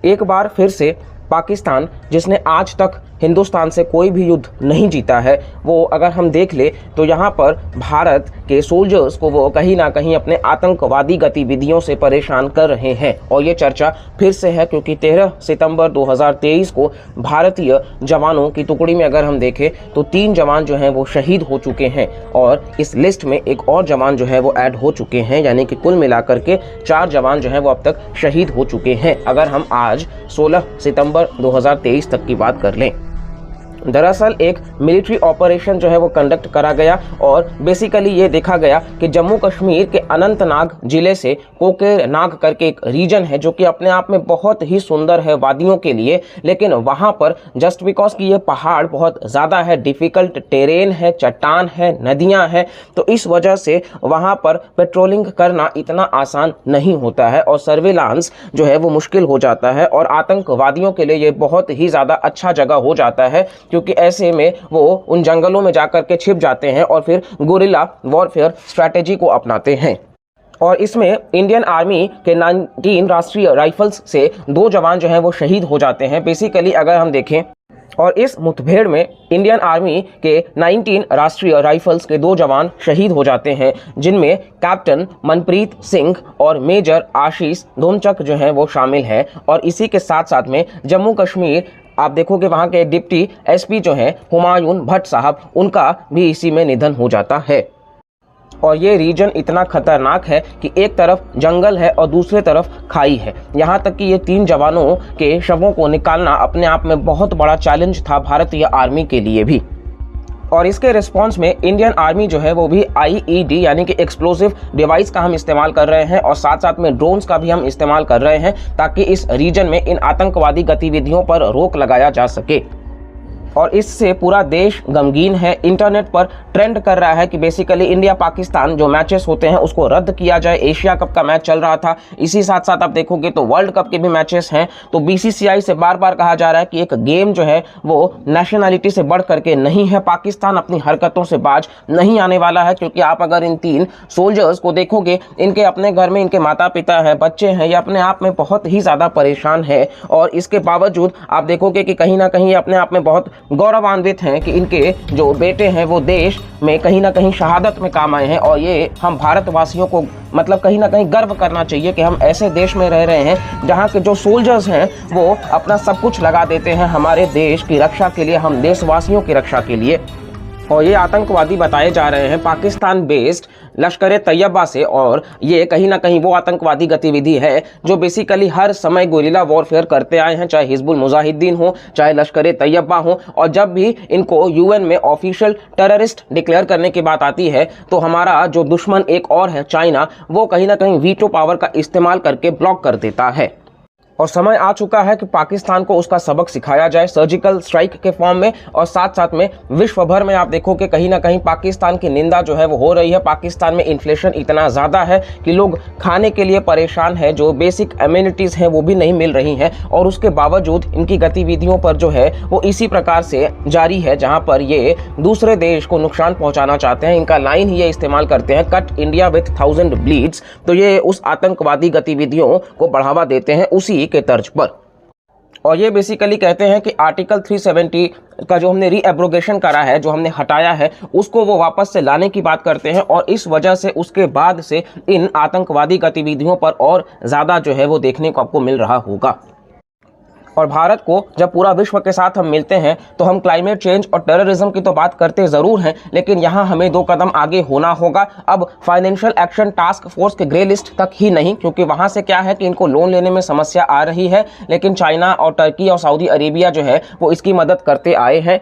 एक बार फिर से पाकिस्तान, जिसने आज तक हिंदुस्तान से कोई भी युद्ध नहीं जीता है, वो अगर हम देख ले तो यहाँ पर भारत के सोल्जर्स को वो कहीं ना कहीं अपने आतंकवादी गतिविधियों से परेशान कर रहे हैं। और ये चर्चा फिर से है क्योंकि 13 सितंबर 2023 को भारतीय जवानों की टुकड़ी में अगर हम देखें तो 3 जवान जो हैं वो शहीद हो चुके हैं और इस लिस्ट में एक और जवान जो है वो ऐड हो चुके हैं, यानी कि कुल मिलाकर के 4 जवान जो हैं वो अब तक शहीद हो चुके हैं अगर हम आज 16 सितंबर 2023 तक की बात कर लें। दरअसल एक मिलिट्री ऑपरेशन जो है वो कंडक्ट करा गया और बेसिकली ये देखा गया कि जम्मू कश्मीर के अनंतनाग जिले से कोकेरनाग करके एक रीजन है जो कि अपने आप में बहुत ही सुंदर है वादियों के लिए, लेकिन वहाँ पर जस्ट बिकॉज कि ये पहाड़ बहुत ज़्यादा है, डिफ़िकल्ट टेरेन है, चट्टान है, नदियाँ हैं, तो इस वजह से वहाँ पर पेट्रोलिंग करना इतना आसान नहीं होता है और सर्विलांस जो है वो मुश्किल हो जाता है और आतंकवादियों के लिए ये बहुत ही ज़्यादा अच्छा जगह हो जाता है क्योंकि ऐसे में वो उन जंगलों में जाकर के छिप जाते हैं और फिर गुरिल्ला वॉरफेयर स्ट्रैटेजी को अपनाते हैं। और इसमें इंडियन आर्मी के 19 राष्ट्रीय राइफल्स से 2 जवान जो हैं वो शहीद हो जाते हैं। बेसिकली अगर हम देखें और इस मुठभेड़ में इंडियन आर्मी के 19 राष्ट्रीय राइफल्स के 2 जवान शहीद हो जाते हैं, जिनमें कैप्टन मनप्रीत सिंह और मेजर आशीष धोमचक जो हैं वो शामिल हैं। और इसी के साथ साथ में जम्मू कश्मीर आप देखोगे वहाँ के डिप्टी एसपी जो हैं हुमायूं भट्ट साहब, उनका भी इसी में निधन हो जाता है। और ये रीजन इतना खतरनाक है कि एक तरफ जंगल है और दूसरे तरफ खाई है, यहाँ तक कि ये 3 जवानों के शवों को निकालना अपने आप में बहुत बड़ा चैलेंज था भारतीय आर्मी के लिए भी। और इसके रिस्पांस में इंडियन आर्मी जो है वो भी आईईडी यानी कि एक्सप्लोसिव डिवाइस का हम इस्तेमाल कर रहे हैं और साथ साथ में ड्रोन्स का भी हम इस्तेमाल कर रहे हैं ताकि इस रीजन में इन आतंकवादी गतिविधियों पर रोक लगाया जा सके। और इससे पूरा देश गमगीन है, इंटरनेट पर ट्रेंड कर रहा है कि बेसिकली इंडिया पाकिस्तान जो मैचेस होते हैं उसको रद्द किया जाए। एशिया कप का मैच चल रहा था, इसी साथ साथ आप देखोगे तो वर्ल्ड कप के भी मैचेस हैं, तो बीसीसीआई से बार बार कहा जा रहा है कि एक गेम जो है वो नेशनलिटी से बढ़ करके नहीं है। पाकिस्तान अपनी हरकतों से बाज नहीं आने वाला है क्योंकि आप अगर इन 3 सोल्जर्स को देखोगे, इनके अपने घर में इनके माता पिता हैं, बच्चे हैं, ये अपने आप में बहुत ही ज़्यादा परेशान है और इसके बावजूद आप देखोगे कि कहीं ना कहीं अपने आप में बहुत गौरवान्वित हैं कि इनके जो बेटे हैं वो देश में कहीं ना कहीं शहादत में काम आए हैं। और ये हम भारतवासियों को मतलब कहीं ना कहीं गर्व करना चाहिए कि हम ऐसे देश में रह रहे हैं जहाँ के जो सोल्जर्स हैं वो अपना सब कुछ लगा देते हैं हमारे देश की रक्षा के लिए, हम देशवासियों की रक्षा के लिए। और ये आतंकवादी बताए जा रहे हैं पाकिस्तान बेस्ड लश्कर तैयबा से, और ये कहीं ना कहीं वो आतंकवादी गतिविधि है जो बेसिकली हर समय गुरिल्ला वॉरफेयर करते आए हैं, चाहे हिजबुल मुजाहिदीन हो, चाहे लश्कर तैयबा हो। और जब भी इनको यूएन में ऑफिशियल टेररिस्ट डिक्लेयर करने की बात आती है तो हमारा जो दुश्मन एक और है चाइना, वो कहीं ना कहीं वीटो पावर का इस्तेमाल करके ब्लॉक कर देता है। और समय आ चुका है कि पाकिस्तान को उसका सबक सिखाया जाए सर्जिकल स्ट्राइक के फॉर्म में। और साथ साथ में विश्व भर में आप देखो कि कहीं ना कहीं पाकिस्तान की निंदा जो है वो हो रही है। पाकिस्तान में इन्फ्लेशन इतना ज़्यादा है कि लोग खाने के लिए परेशान है, जो बेसिक एमिनिटीज़ हैं वो भी नहीं मिल रही हैं और उसके बावजूद इनकी गतिविधियों पर जो है वो इसी प्रकार से जारी है जहाँ पर ये दूसरे देश को नुकसान पहुँचाना चाहते हैं। इनका लाइन ही ये इस्तेमाल करते हैं, कट इंडिया विथ 1000 ब्लीड्स। तो ये उस आतंकवादी गतिविधियों को बढ़ावा देते हैं उसी के तर्ज पर। और ये बेसिकली कहते हैं कि आर्टिकल 370 का जो हमने रीएब्रोगेशन करा है, जो हमने हटाया है, उसको वो वापस से लाने की बात करते हैं। और इस वजह से उसके बाद से इन आतंकवादी गतिविधियों पर और ज़्यादा जो है वो देखने को आपको मिल रहा होगा। और भारत को जब पूरा विश्व के साथ हम मिलते हैं तो हम क्लाइमेट चेंज और टेररिज्म की तो बात करते ज़रूर हैं, लेकिन यहाँ हमें 2 कदम आगे होना होगा। अब फाइनेंशियल एक्शन टास्क फोर्स के ग्रे लिस्ट तक ही नहीं, क्योंकि वहाँ से क्या है कि इनको लोन लेने में समस्या आ रही है, लेकिन चाइना और टर्की और सऊदी अरेबिया जो है वो इसकी मदद करते आए हैं।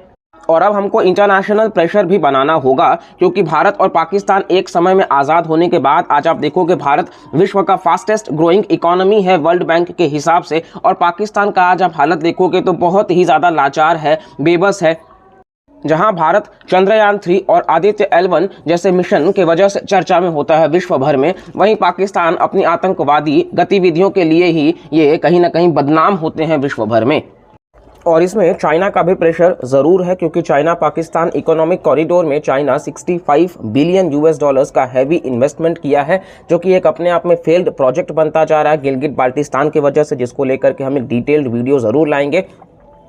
और अब हमको इंटरनेशनल प्रेशर भी बनाना होगा, क्योंकि भारत और पाकिस्तान एक समय में आज़ाद होने के बाद आज आप देखोगे भारत विश्व का फास्टेस्ट ग्रोइंग इकोनॉमी है वर्ल्ड बैंक के हिसाब से, और पाकिस्तान का आज आप हालत देखोगे तो बहुत ही ज़्यादा लाचार है, बेबस है। जहां भारत चंद्रयान 3 और आदित्य L1 जैसे मिशन के वजह से चर्चा में होता है विश्व भर में, वहीं पाकिस्तान अपनी आतंकवादी गतिविधियों के लिए ही ये कहीं ना कहीं बदनाम होते हैं विश्व भर में। और इसमें चाइना का भी प्रेशर ज़रूर है, क्योंकि चाइना पाकिस्तान इकोनॉमिक कॉरिडोर में चाइना 65 बिलियन यूएस डॉलर्स का हैवी इन्वेस्टमेंट किया है, जो कि एक अपने आप में फेल्ड प्रोजेक्ट बनता जा रहा है गिलगित बाल्टिस्तान की वजह से, जिसको लेकर के हम एक डिटेल्ड वीडियो ज़रूर लाएंगे।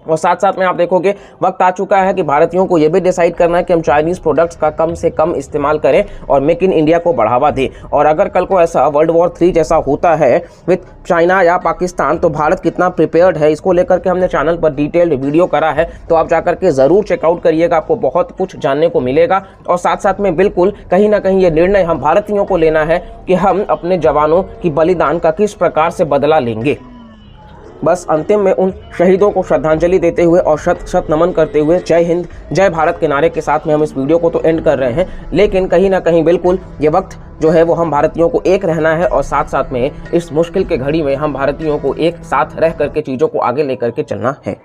और साथ साथ में आप देखोगे वक्त आ चुका है कि भारतीयों को यह भी डिसाइड करना है कि हम चाइनीज़ प्रोडक्ट्स का कम से कम इस्तेमाल करें और मेक इन इंडिया को बढ़ावा दें। और अगर कल को ऐसा वर्ल्ड वॉर 3 जैसा होता है विथ चाइना या पाकिस्तान, तो भारत कितना प्रिपेयर्ड है, इसको लेकर के हमने चैनल पर डिटेल्ड वीडियो करा है, तो आप जाकर के ज़रूर चेकआउट करिएगा, आपको बहुत कुछ जानने को मिलेगा। और साथ साथ में बिल्कुल कहीं ना कहीं ये निर्णय हम भारतीयों को लेना है कि हम अपने जवानों की बलिदान का किस प्रकार से बदला लेंगे। बस अंतिम में उन शहीदों को श्रद्धांजलि देते हुए और शत शत नमन करते हुए जय हिंद जय भारत के नारे के साथ में हम इस वीडियो को तो एंड कर रहे हैं, लेकिन कहीं ना कहीं बिल्कुल ये वक्त जो है वो हम भारतीयों को एक रहना है और साथ साथ में इस मुश्किल के घड़ी में हम भारतीयों को एक साथ रह करके चीज़ों को आगे लेकर के चलना है।